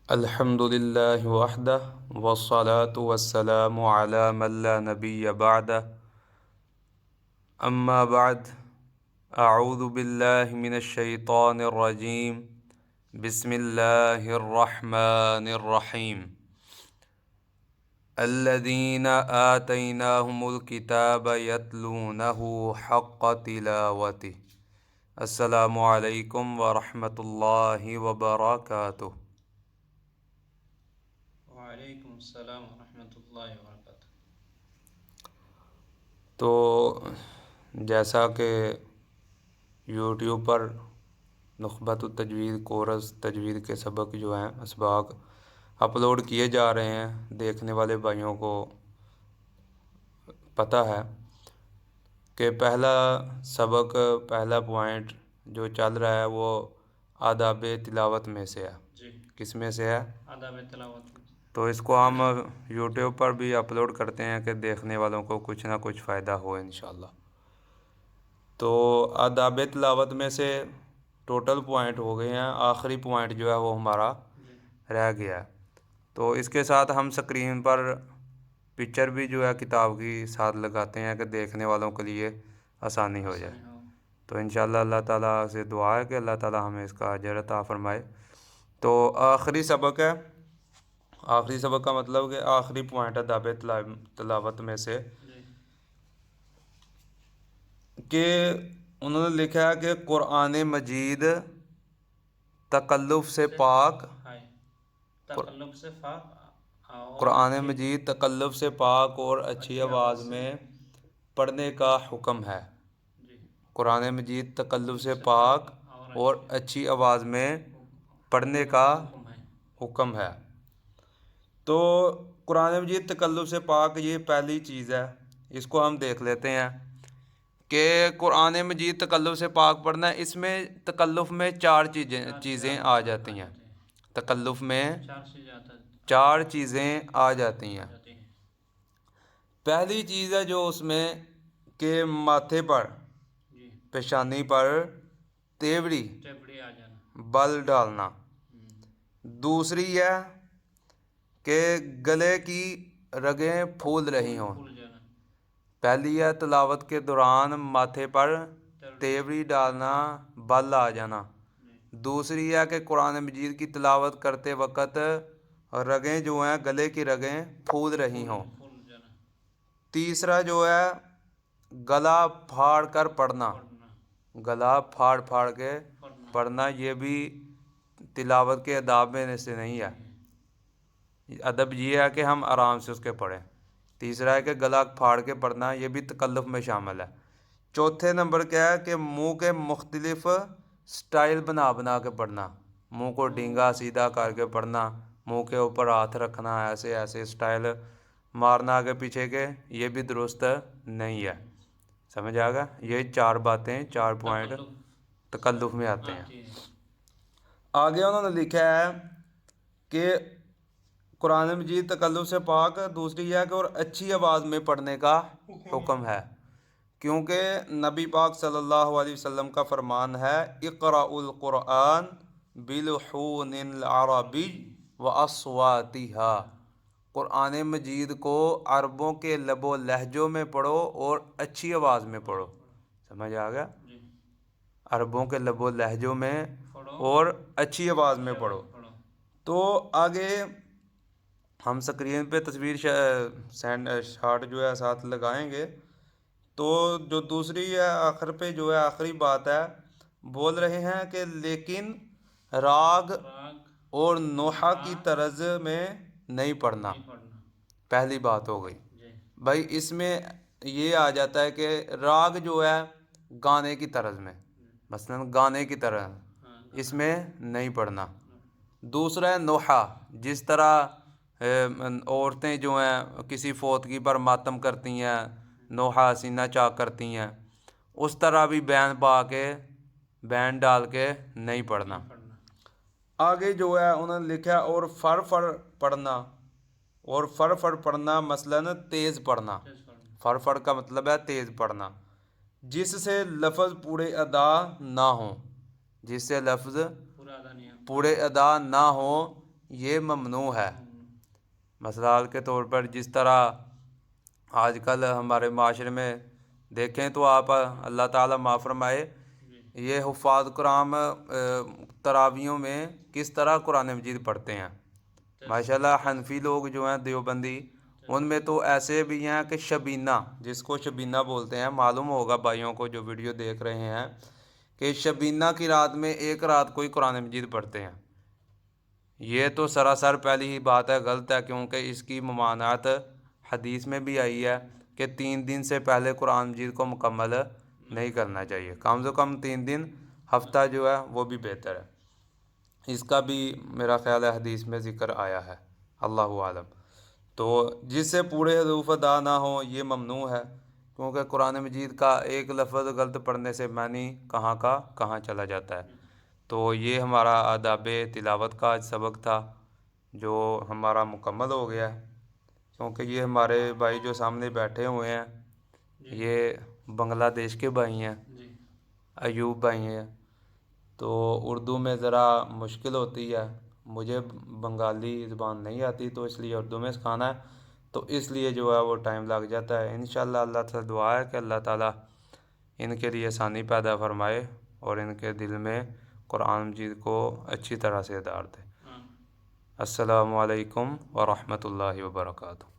الحمد للہ وحدہ والصلاة والسلام علی من لا نبی بعدہ اما بعد اعوذ باللہ من الشیطان الرجیم بسم اللہ الرحمن الرحیم الذین آتیناہم الکتاب یتلونہ حق تلاوتہ۔ السلام علیکم ورحمۃ اللہ وبرکاتہ۔ وعلیکم السلام ورحمۃ اللہ وبرکاتہ۔ تو جیسا کہ یوٹیوب پر نخبۃ التجوید کورس تجوید کے سبق جو ہیں اسباق اپلوڈ کیے جا رہے ہیں، دیکھنے والے بھائیوں کو پتہ ہے کہ پہلا سبق، پہلا پوائنٹ جو چل رہا ہے وہ آداب تلاوت میں سے ہے۔ جی، کس میں سے ہے؟ آداب تلاوت۔ تو اس کو ہم یوٹیوب پر بھی اپلوڈ کرتے ہیں کہ دیکھنے والوں کو کچھ نہ کچھ فائدہ ہو انشاءاللہ۔ تو آداب تلاوت میں سے ٹوٹل پوائنٹ ہو گئے ہیں، آخری پوائنٹ جو ہے وہ ہمارا رہ گیا ہے۔ تو اس کے ساتھ ہم اسکرین پر پکچر بھی جو ہے کتاب کی ساتھ لگاتے ہیں کہ دیکھنے والوں کے لیے آسانی ہو جائے۔ تو انشاءاللہ اللہ تعالیٰ سے دعا ہے کہ اللہ تعالیٰ ہمیں اس کا اجر عطا فرمائے۔ تو آخری سبق ہے، آخری سبق کا مطلب کہ آخری پوائنٹ آداب تلاوت میں سے کہ انہوں نے لکھا ہے کہ قرآن مجید تکلف سے پاک، تکلف سے پاک، قرآن مجید تکلف سے پاک اور اچھی آواز میں پڑھنے کا حکم ہے۔ قرآن مجید تکلف سے پاک اور اچھی آواز میں پڑھنے کا حکم ہے۔ تو قرآن مجید تکلف سے پاک یہ پہلی چیز ہے، اس کو ہم دیکھ لیتے ہیں کہ قرآن مجید تکلف سے پاک پڑھنا ہے۔ اس میں تکلف میں چار چیزیں آ جاتی ہیں، تکلف میں چار چیزیں آ جاتی ہیں۔ پہلی چیز ہے جو اس میں کہ ماتھے پر، پیشانی پر تیوری بل ڈالنا۔ دوسری ہے کہ گلے کی رگیں پھول رہی ہوں۔ پہلی ہے تلاوت کے دوران ماتھے پر تیوری ڈالنا، بل آ جانا۔ دوسری ہے کہ قرآن مجید کی تلاوت کرتے وقت رگیں جو ہیں، گلے کی رگیں پھول رہی ہوں۔ تیسرا جو ہے گلا پھاڑ کر پڑھنا، گلا پھاڑ پھاڑ کے پڑھنا، یہ بھی تلاوت کے آداب میں سے نہیں ہے۔ ادب یہ ہے کہ ہم آرام سے اس کے پڑھیں۔ تیسرا ہے کہ گلا پھاڑ کے پڑھنا، یہ بھی تکلف میں شامل ہے۔ چوتھے نمبر کیا ہے کہ منہ کے مختلف سٹائل بنا بنا کے پڑھنا، منہ کو ڈینگا سیدھا کر کے پڑھنا، منہ کے اوپر ہاتھ رکھنا، ایسے ایسے سٹائل مارنا آگے پیچھے کے، یہ بھی درست نہیں ہے۔ سمجھ آ گیا؟ یہ چار باتیں، چار پوائنٹ تکلف میں آتے ہیں۔ آگے انہوں نے لکھا ہے کہ قرآن مجید تکلف سے پاک، دوسری ہے کہ اور اچھی آواز میں پڑھنے کا حکم ہے، کیونکہ نبی پاک صلی اللہ علیہ وسلم کا فرمان ہے اقرأوا القرآن بلحون العربی واصواتها، قرآن مجید کو عربوں کے لب و لہجوں میں پڑھو اور اچھی آواز میں پڑھو۔ سمجھ آ گیا؟ عربوں کے لب و لہجوں میں اور اچھی آواز میں پڑھو۔ تو آگے ہم سکرین پہ تصویر شارٹ جو ہے ساتھ لگائیں گے۔ تو جو دوسری ہے آخر پہ جو ہے آخری بات ہے، بول رہے ہیں کہ لیکن راگ اور نوحہ کی طرز میں نہیں پڑھنا، پہلی بات ہو گئی۔ بھائی اس میں یہ آ جاتا ہے کہ راگ جو ہے گانے کی طرز میں، مثلا گانے کی طرح، اس میں نہیں پڑھنا۔ دوسرا ہے نوحہ، جس طرح عورتیں جو ہیں کسی فوتگی پر ماتم کرتی ہیں، نوحہ سینہ چاک کرتی ہیں، اس طرح بھی بین پا کے، بین ڈال کے نہیں پڑھنا۔ آگے جو ہے انہوں نے لکھا اور فر فر پڑھنا، اور فر فر پڑھنا مثلاً تیز پڑھنا، فر فر کا مطلب ہے تیز پڑھنا، جس سے لفظ پورے ادا نہ ہوں، جس سے لفظ پورے ادا نہ ہوں، یہ ممنوع ہے۔ مثال کے طور پر جس طرح آج کل ہمارے معاشرے میں دیکھیں تو آپ، اللہ تعالیٰ معاف فرمائے، یہ حفاظ کرام تراویحوں میں کس طرح قرآن مجید پڑھتے ہیں۔ ماشاءاللہ حنفی لوگ جو ہیں دیوبندی، ان میں تو ایسے بھی ہیں کہ شبینہ، جس کو شبینہ بولتے ہیں، معلوم ہوگا بھائیوں کو جو ویڈیو دیکھ رہے ہیں، کہ شبینہ کی رات میں ایک رات کو ہی قرآن مجید پڑھتے ہیں۔ یہ تو سراسر پہلی ہی بات ہے غلط ہے، کیونکہ اس کی ممانعت حدیث میں بھی آئی ہے کہ 3 دن سے پہلے قرآن مجید کو مکمل نہیں کرنا چاہیے، کم سے کم 3 دن، ہفتہ جو ہے وہ بھی بہتر ہے۔ اس کا بھی میرا خیال ہے حدیث میں ذکر آیا ہے، اللہ عالم۔ تو جس سے پورے حروف ادا نہ ہوں یہ ممنوع ہے، کیونکہ قرآن مجید کا ایک لفظ غلط پڑھنے سے معنی کہاں کا کہاں چلا جاتا ہے۔ تو یہ ہمارا آداب تلاوت کا آج سبق تھا، جو ہمارا مکمل ہو گیا ہے، کیونکہ یہ ہمارے بھائی جو سامنے بیٹھے ہوئے ہیں یہ بنگلہ دیش کے بھائی ہیں، ایوب بھائی ہیں۔ تو اردو میں ذرا مشکل ہوتی ہے، مجھے بنگالی زبان نہیں آتی، تو اس لیے اردو میں سکھانا ہے، تو اس لیے جو ہے وہ ٹائم لگ جاتا ہے۔ انشاءاللہ اللہ سے دعا ہے کہ اللہ تعالیٰ ان کے لیے آسانی پیدا فرمائے اور ان کے دل میں قرآن مجید کو اچھی طرح سے اتار دے۔ السلام علیکم ورحمۃ اللہ وبرکاتہ۔